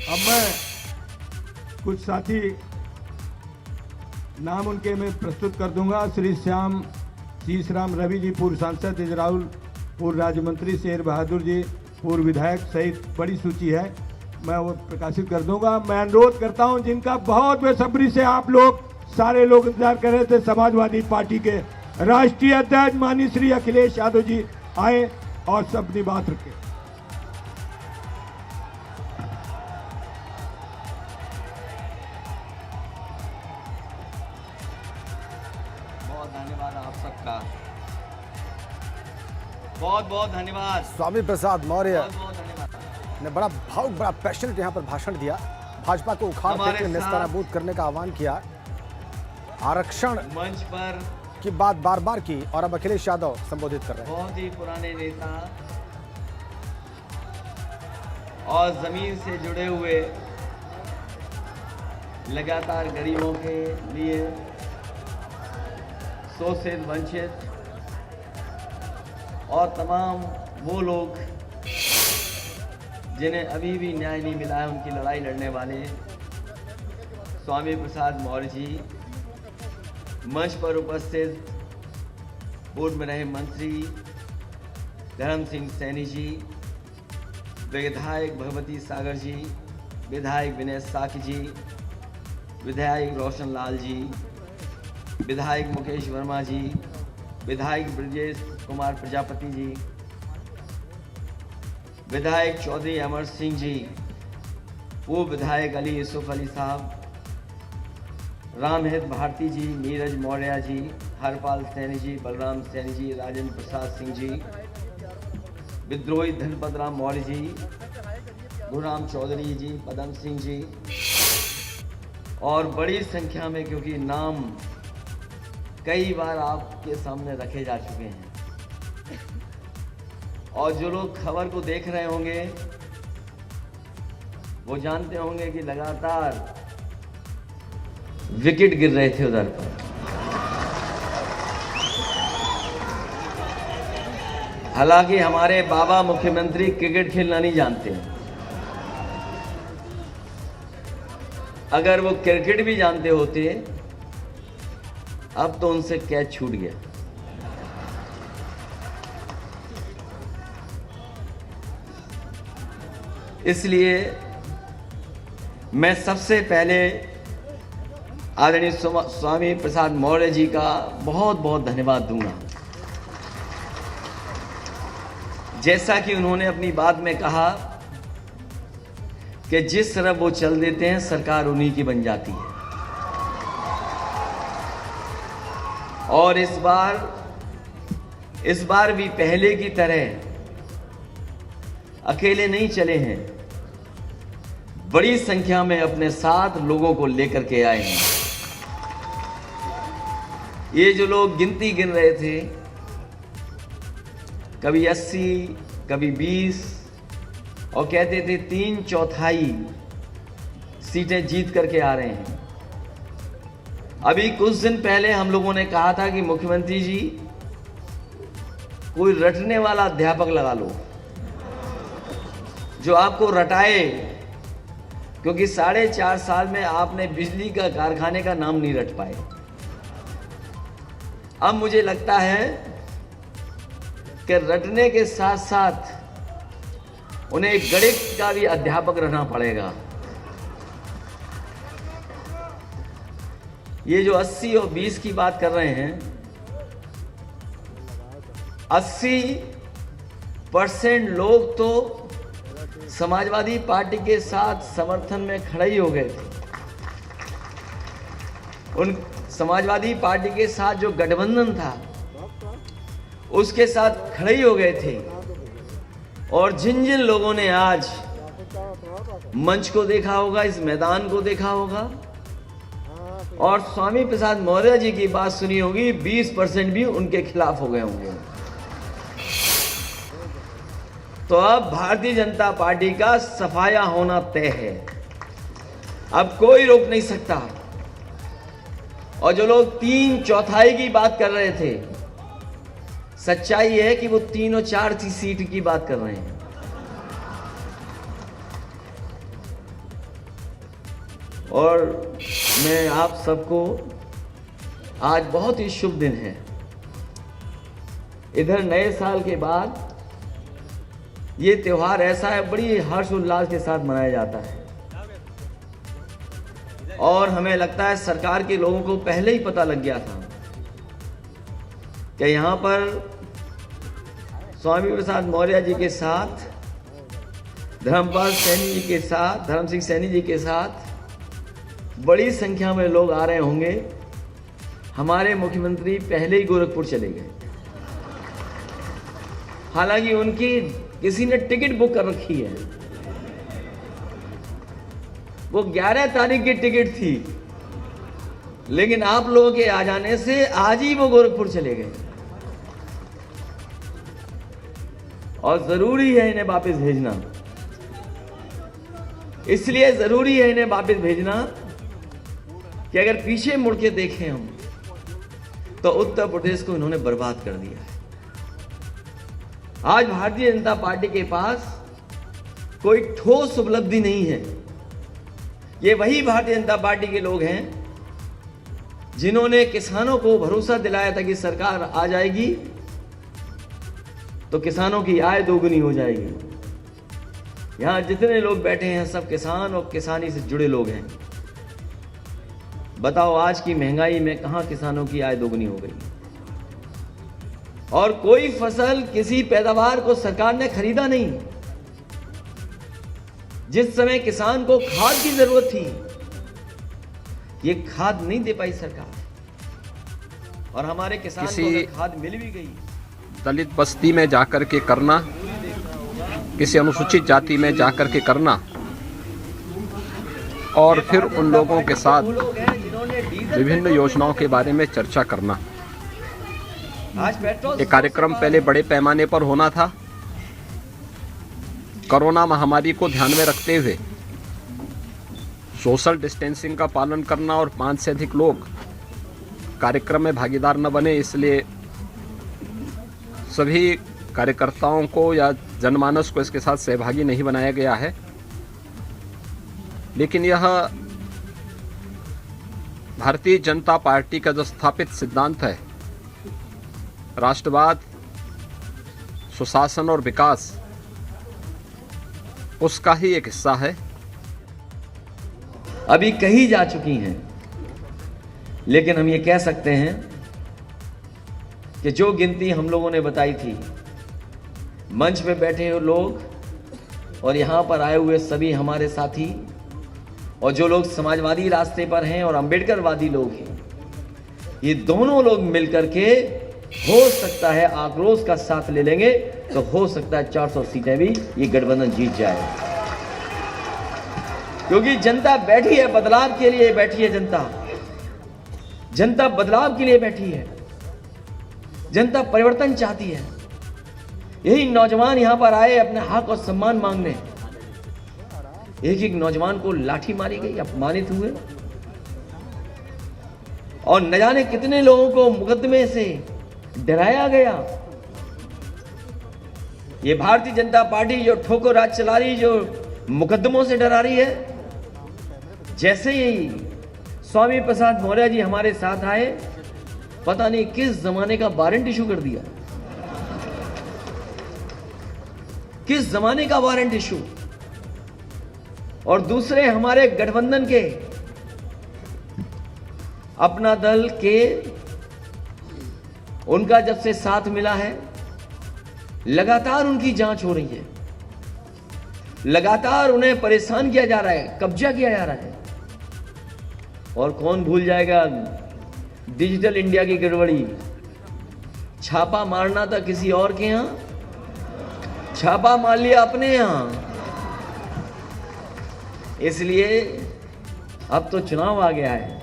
अब मैं कुछ साथी नाम उनके मैं प्रस्तुत कर दूंगा। श्री श्याम शीशराम रवि जी, पूर्व सांसद इजराउल, पूर्व राज्य मंत्री शेर बहादुर जी, पूर्व विधायक सहित बड़ी सूची है, मैं वो प्रकाशित कर दूंगा। मैं अनुरोध करता हूं जिनका बहुत बेसब्री से आप लोग सारे लोग इंतजार कर रहे थे, समाजवादी पार्टी के राष्ट्रीय अध्यक्ष माननीय श्री अखिलेश यादव जी आए और सबनी बात रखें। बहुत धन्यवाद आप सबका, बहुत बहुत धन्यवाद। स्वामी प्रसाद मौर्य बहुत बहुत धन्यवाद। ने बड़ा भावुक, बड़ा पैशनेट यहाँ पर भाषण दिया, भाजपा को उखाड़ फेंकने, नेस्तनाबूद करने का आह्वान किया, आरक्षण मंच पर की बात बार बार की और अब अखिलेश यादव संबोधित कर रहे हैं। बहुत ही पुराने नेता और जमीन से जुड़े हुए, लगातार गरीबों के लिए, शोषित वंचित और तमाम वो लोग जिन्हें अभी भी न्याय नहीं मिला है, उनकी लड़ाई लड़ने वाले स्वामी प्रसाद मौर्य जी, मंच पर उपस्थित पूर्व में रहे मंत्री धर्म सिंह सैनी जी, विधायक भगवती सागर जी, विधायक विनय साकी जी, विधायक रोशन लाल जी, विधायक मुकेश वर्मा जी, विधायक ब्रजेश कुमार प्रजापति जी, विधायक चौधरी अमर सिंह जी, पूर्व विधायक अली यूसुफ अली साहब, रामहित भारती जी, नीरज मौर्य जी, हरपाल सैनी जी, बलराम सैनी जी, राजेंद्र प्रसाद सिंह जी, विद्रोही धनपत राम मौर्य जी, गुरुराम चौधरी जी, पदम सिंह जी और बड़ी संख्या में, क्योंकि नाम कई बार आपके सामने रखे जा चुके हैं और जो लोग खबर को देख रहे होंगे वो जानते होंगे कि लगातार विकेट गिर रहे थे उधर पर। हालांकि हमारे बाबा मुख्यमंत्री क्रिकेट खेलना नहीं जानते हैं। अगर वो क्रिकेट भी जानते होते अब तो उनसे कैच छूट गया। इसलिए मैं सबसे पहले आदरणीय स्वामी प्रसाद मौर्य जी का बहुत बहुत धन्यवाद दूंगा। जैसा कि उन्होंने अपनी बात में कहा कि जिस तरह वो चल देते हैं सरकार उन्हीं की बन जाती है, और इस बार भी पहले की तरह अकेले नहीं चले हैं, बड़ी संख्या में अपने साथ लोगों को लेकर के आए हैं। ये जो लोग गिनती गिन रहे थे, कभी 80, कभी 20 और कहते थे 3/4 सीटें जीत करके आ रहे हैं। अभी कुछ दिन पहले हम लोगों ने कहा था कि मुख्यमंत्री जी कोई रटने वाला अध्यापक लगा लो जो आपको रटाए, क्योंकि 4.5 साल में आपने बिजली का कारखाने का नाम नहीं रट पाए। अब मुझे लगता है कि रटने के साथ साथ उन्हें गणित का भी अध्यापक रहना पड़ेगा। ये जो 80 और 20 की बात कर रहे हैं, 80% लोग तो समाजवादी पार्टी के साथ समर्थन में खड़े ही हो गए थे। उन समाजवादी पार्टी के साथ जो गठबंधन था उसके साथ खड़े ही हो गए थे। और जिन जिन लोगों ने आज मंच को देखा होगा, इस मैदान को देखा होगा और स्वामी प्रसाद मौर्य जी की बात सुनी होगी, 20% भी उनके खिलाफ हो गए होंगे। तो अब भारतीय जनता पार्टी का सफाया होना तय है, अब कोई रोक नहीं सकता। और जो लोग 3/4 की बात कर रहे थे, सच्चाई है कि वो 3 और 4 सीट की बात कर रहे हैं। और मैं आप सबको आज बहुत ही शुभ दिन है। इधर नए साल के बाद ये त्यौहार ऐसा है, बड़ी हर्षोल्लास के साथ मनाया जाता है और हमें लगता है सरकार के लोगों को पहले ही पता लग गया था कि यहाँ पर स्वामी प्रसाद मौर्य जी के साथ, धर्मपाल सैनी जी के साथ, धर्म सिंह सैनी जी के साथ बड़ी संख्या में लोग आ रहे होंगे। हमारे मुख्यमंत्री पहले ही गोरखपुर चले गए, हालांकि उनकी किसी ने टिकट बुक कर रखी है। वो 11 तारीख की टिकट थी, लेकिन आप लोगों के आ जाने से आज ही वो गोरखपुर चले गए और जरूरी है इन्हें वापस भेजना। इसलिए जरूरी है इन्हें वापस भेजना कि अगर पीछे मुड़ के देखें हम तो उत्तर प्रदेश को इन्होंने बर्बाद कर दिया है। आज भारतीय जनता पार्टी के पास कोई ठोस उपलब्धि नहीं है। ये वही भारतीय जनता पार्टी के लोग हैं जिन्होंने किसानों को भरोसा दिलाया था कि सरकार आ जाएगी तो किसानों की आय दोगुनी हो जाएगी। यहां जितने लोग बैठे हैं सब किसान और किसानी से जुड़े लोग हैं। बताओ आज की महंगाई में कहां किसानों की आय दोगुनी हो गई? और कोई फसल, किसी पैदावार को सरकार ने खरीदा नहीं। जिस समय किसान को खाद की जरूरत थी, ये खाद नहीं दे पाई सरकार और हमारे किसान को अगर खाद मिल भी गई, दलित बस्ती में जाकर के करना, किसी अनुसूचित जाति में जाकर के करना और फिर उन लोगों के साथ विभिन्न योजनाओं के बारे में चर्चा करना। ये कार्यक्रम पहले बड़े पैमाने पर होना था। कोरोना महामारी को ध्यान में रखते हुए सोशल डिस्टेंसिंग का पालन करना और 5 से अधिक लोग कार्यक्रम में भागीदार न बने, इसलिए सभी कार्यकर्ताओं को या जनमानस को इसके साथ सहभागी नहीं बनाया गया है। लेकिन यह भारतीय जनता पार्टी का जो स्थापित सिद्धांत है, राष्ट्रवाद, सुशासन और विकास, उसका ही एक हिस्सा है। अभी कही जा चुकी हैं, लेकिन हम ये कह सकते हैं कि जो गिनती हम लोगों ने बताई थी, मंच पे बैठे हुए लोग और यहाँ पर आए हुए सभी हमारे साथी और जो लोग समाजवादी रास्ते पर हैं और अंबेडकरवादी लोग हैं, ये दोनों लोग मिलकर के हो सकता है आक्रोश का साथ ले लेंगे तो हो सकता है 400 सीटें भी ये गठबंधन जीत जाए। क्योंकि जनता बैठी है, बदलाव के लिए बैठी है। जनता बदलाव के लिए बैठी है। जनता परिवर्तन चाहती है। यही नौजवान यहां पर आए अपने हक और सम्मान मांगने। एक एक नौजवान को लाठी मारी गई, अपमानित हुए और न जाने कितने लोगों को मुकदमे से डराया गया। ये भारतीय जनता पार्टी जो ठोकर राज चला रही, जो मुकदमों से डरा रही है, जैसे ही स्वामी प्रसाद मौर्य जी हमारे साथ आए, पता नहीं किस जमाने का वारंट इशू कर दिया। किस जमाने का वारंट इशू। और दूसरे हमारे गठबंधन के, अपना दल के, उनका जब से साथ मिला है, लगातार उनकी जांच हो रही है। लगातार उन्हें परेशान किया जा रहा है, कब्जा किया जा रहा है। और कौन भूल जाएगा डिजिटल इंडिया की गड़बड़ी। छापा मारना था किसी और के यहां, छापा मार लिया अपने यहां। इसलिए अब तो चुनाव आ गया है।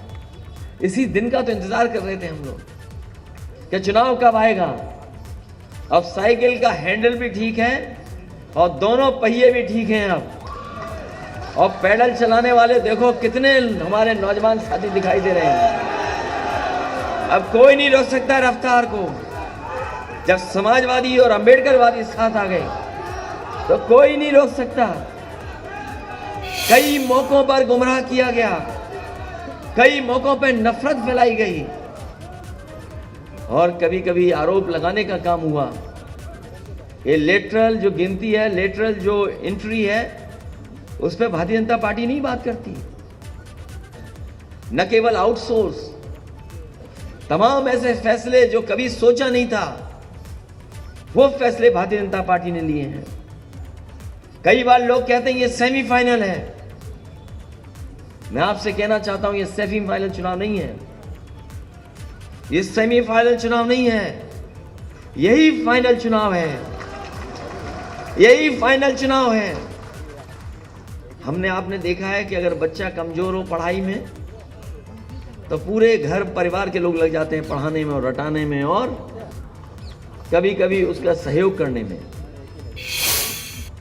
इसी दिन का तो इंतजार कर रहे थे हम लोग कि चुनाव कब आएगा। अब साइकिल का हैंडल भी ठीक है और दोनों पहिए भी ठीक हैं अब। और पैडल चलाने वाले देखो कितने हमारे नौजवान साथी दिखाई दे रहे हैं। अब कोई नहीं रोक सकता रफ्तार को। जब समाजवादी और अंबेडकरवादी साथ आ गए तो कोई नहीं रोक सकता। कई मौकों पर गुमराह किया गया, कई मौकों पर नफरत फैलाई गई और कभी कभी आरोप लगाने का काम हुआ। ये लेटरल जो गिनती है, लेटरल जो एंट्री है, उस पर भारतीय जनता पार्टी नहीं बात करती। न केवल आउटसोर्स, तमाम ऐसे फैसले जो कभी सोचा नहीं था, वो फैसले भारतीय जनता पार्टी ने लिए हैं। कई बार लोग कहते हैं ये सेमीफाइनल है। मैं आपसे कहना चाहता हूं ये सेमीफाइनल चुनाव नहीं है, ये सेमीफाइनल चुनाव नहीं है, यही फाइनल चुनाव है, यही फाइनल चुनाव है। हमने आपने देखा है कि अगर बच्चा कमजोर हो पढ़ाई में तो पूरे घर परिवार के लोग लग जाते हैं पढ़ाने में और रटाने में और कभी कभी उसका सहयोग करने में।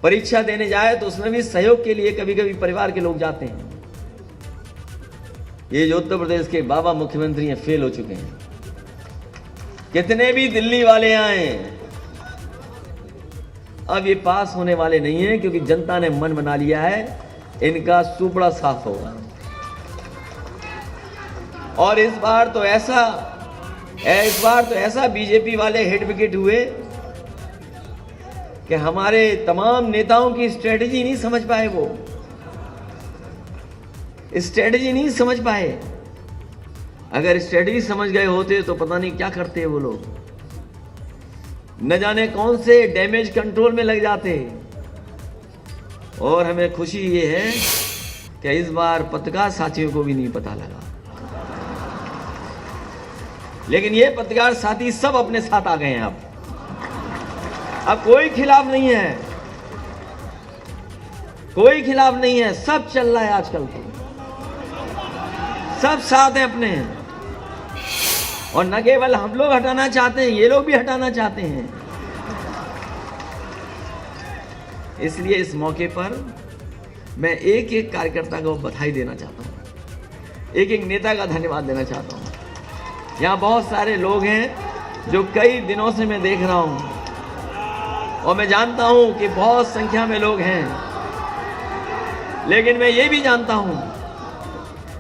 परीक्षा देने जाए तो उसमें भी सहयोग के लिए कभी कभी परिवार के लोग जाते हैं। ये जो उत्तर प्रदेश के बाबा मुख्यमंत्री हैं, फेल हो चुके हैं। कितने भी दिल्ली वाले आए, अब ये पास होने वाले नहीं है, क्योंकि जनता ने मन बना लिया है इनका सुपड़ा साफ होगा। और इस बार तो ऐसा बीजेपी वाले हिट विकेट हुए कि हमारे तमाम नेताओं की स्ट्रेटजी नहीं समझ पाए, वो स्ट्रेटजी नहीं समझ पाए। अगर स्ट्रेटजी समझ गए होते तो पता नहीं क्या करते वो लोग, न जाने कौन से डैमेज कंट्रोल में लग जाते। और हमें खुशी ये है कि इस बार पत्रकार साथियों को भी नहीं पता लगा, लेकिन ये पत्रकार साथी सब अपने साथ आ गए हैं। अब कोई खिलाफ नहीं है, कोई खिलाफ नहीं है, सब चल रहा है आजकल तो, सब साथ हैं अपने। और न केवल हम लोग हटाना चाहते हैं, ये लोग भी हटाना चाहते हैं। इसलिए इस मौके पर मैं एक एक कार्यकर्ता को बधाई देना चाहता हूं, एक एक नेता का धन्यवाद देना चाहता हूं। यहां बहुत सारे लोग हैं जो कई दिनों से मैं देख रहा हूं, और मैं जानता हूं कि बहुत संख्या में लोग हैं, लेकिन मैं ये भी जानता हूं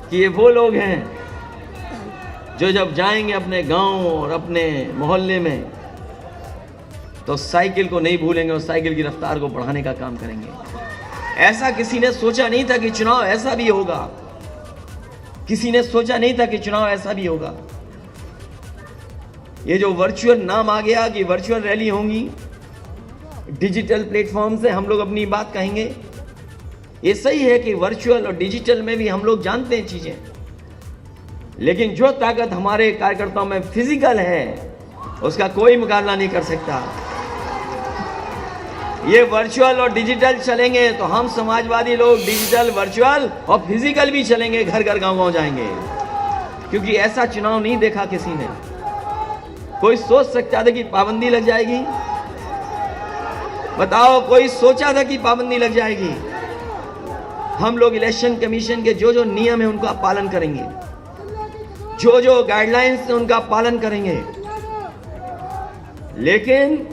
कि ये वो लोग हैं जो जब जाएंगे अपने गांव और अपने मोहल्ले में तो साइकिल को नहीं भूलेंगे और साइकिल की रफ्तार को बढ़ाने का काम करेंगे। ऐसा किसी ने सोचा नहीं था कि चुनाव ऐसा भी होगा, किसी ने सोचा नहीं था कि चुनाव ऐसा भी होगा। ये जो वर्चुअल नाम आ गया कि वर्चुअल रैली होंगी, डिजिटल प्लेटफॉर्म से हम लोग अपनी बात कहेंगे, ये सही है कि वर्चुअल और डिजिटल में भी हम लोग जानते हैं चीजें, लेकिन जो ताकत हमारे कार्यकर्ताओं में फिजिकल है उसका कोई मुकाबला नहीं कर सकता। ये वर्चुअल और डिजिटल चलेंगे तो हम समाजवादी लोग डिजिटल, वर्चुअल और फिजिकल भी चलेंगे, घर घर गांव गांव जाएंगे, क्योंकि ऐसा चुनाव नहीं देखा किसी ने। कोई सोच सकता था कि पाबंदी लग जाएगी? बताओ, कोई सोचा था कि पाबंदी लग जाएगी? हम लोग इलेक्शन कमीशन के जो जो नियम है उनका पालन करेंगे, जो जो गाइडलाइंस है उनका पालन करेंगे, लेकिन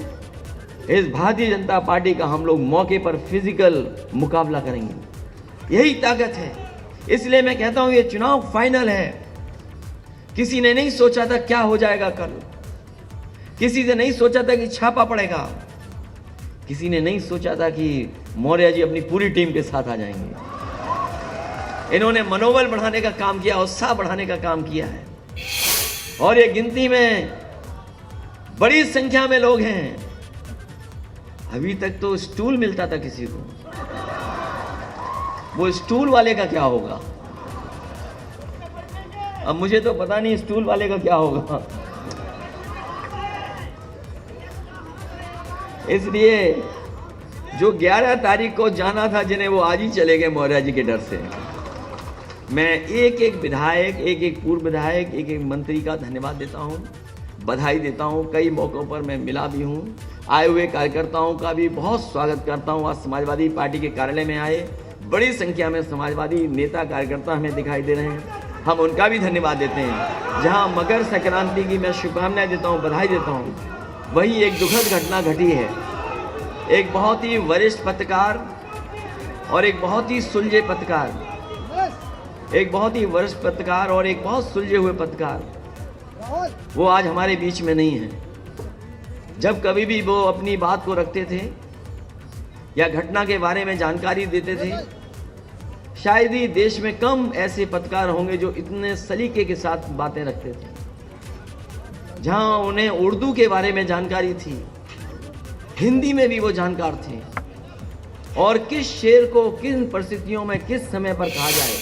इस भारतीय जनता पार्टी का हम लोग मौके पर फिजिकल मुकाबला करेंगे। यही ताकत है। इसलिए मैं कहता हूं ये चुनाव फाइनल है। किसी ने नहीं सोचा था क्या हो जाएगा कल, किसी ने नहीं सोचा था कि छापा पड़ेगा, किसी ने नहीं सोचा था कि मौर्य जी अपनी पूरी टीम के साथ आ जाएंगे। इन्होंने मनोबल बढ़ाने का काम किया, उत्साह बढ़ाने का काम किया है। और ये गिनती में बड़ी संख्या में लोग हैं। अभी तक तो स्टूल मिलता था किसी को, वो स्टूल वाले का क्या होगा? अब मुझे तो पता नहीं स्टूल वाले का क्या होगा। इसलिए जो 11 तारीख को जाना था जिन्हें, वो आज ही चले गए मौर्य जी के डर से। मैं एक एक विधायक, एक एक पूर्व विधायक, एक एक मंत्री का धन्यवाद देता हूं, बधाई देता हूं। कई मौक़ों पर मैं मिला भी हूं। आए हुए कार्यकर्ताओं का भी बहुत स्वागत करता हूं। आज समाजवादी पार्टी के कार्यालय में आए बड़ी संख्या में समाजवादी नेता कार्यकर्ता हमें दिखाई दे रहे हैं, हम उनका भी धन्यवाद देते हैं। जहां मकर संक्रांति की मैं शुभकामनाएं देता हूं, बधाई देता हूं, वहीं एक दुखद घटना घटी है। एक बहुत ही वरिष्ठ पत्रकार और एक बहुत ही सुलझे पत्रकार, एक बहुत ही वरिष्ठ पत्रकार और एक बहुत सुलझे हुए पत्रकार, वो आज हमारे बीच में नहीं है। जब कभी भी वो अपनी बात को रखते थे या घटना के बारे में जानकारी देते थे, शायद ही देश में कम ऐसे पत्रकार होंगे जो इतने सलीके के साथ बातें रखते थे। जहां उन्हें उर्दू के बारे में जानकारी थी, हिंदी में भी वो जानकार थे, और किस शेर को किन परिस्थितियों में किस समय पर कहा जाए,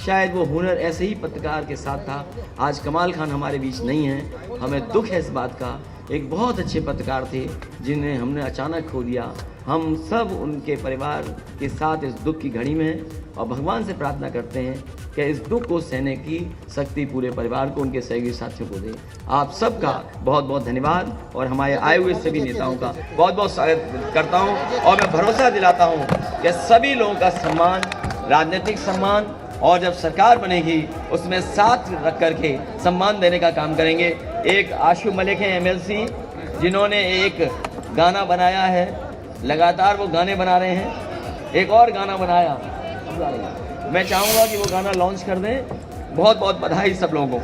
शायद वो हुनर ऐसे ही पत्रकार के साथ था। आज कमाल खान हमारे बीच नहीं है, हमें दुख है इस बात का। एक बहुत अच्छे पत्रकार थे जिन्हें हमने अचानक खो दिया। हम सब उनके परिवार के साथ इस दुख की घड़ी में हैं और भगवान से प्रार्थना करते हैं कि इस दुख को सहने की शक्ति पूरे परिवार को, उनके सहयोगी साथियों को दे। आप सबका बहुत बहुत धन्यवाद और हमारे आए हुए सभी नेताओं का बहुत बहुत स्वागत करता हूं, और मैं भरोसा दिलाता हूं कि सभी लोगों का सम्मान, राजनीतिक सम्मान, और जब सरकार बनेगी उसमें साथ रख करके सम्मान देने का काम करेंगे। एक आशु मलिक हैं MLC, जिन्होंने एक गाना बनाया है, लगातार वो गाने बना रहे हैं। एक और गाना बनाया, मैं चाहूँगा कि वो गाना लॉन्च कर दें। बहुत बहुत बधाई सब लोगों को।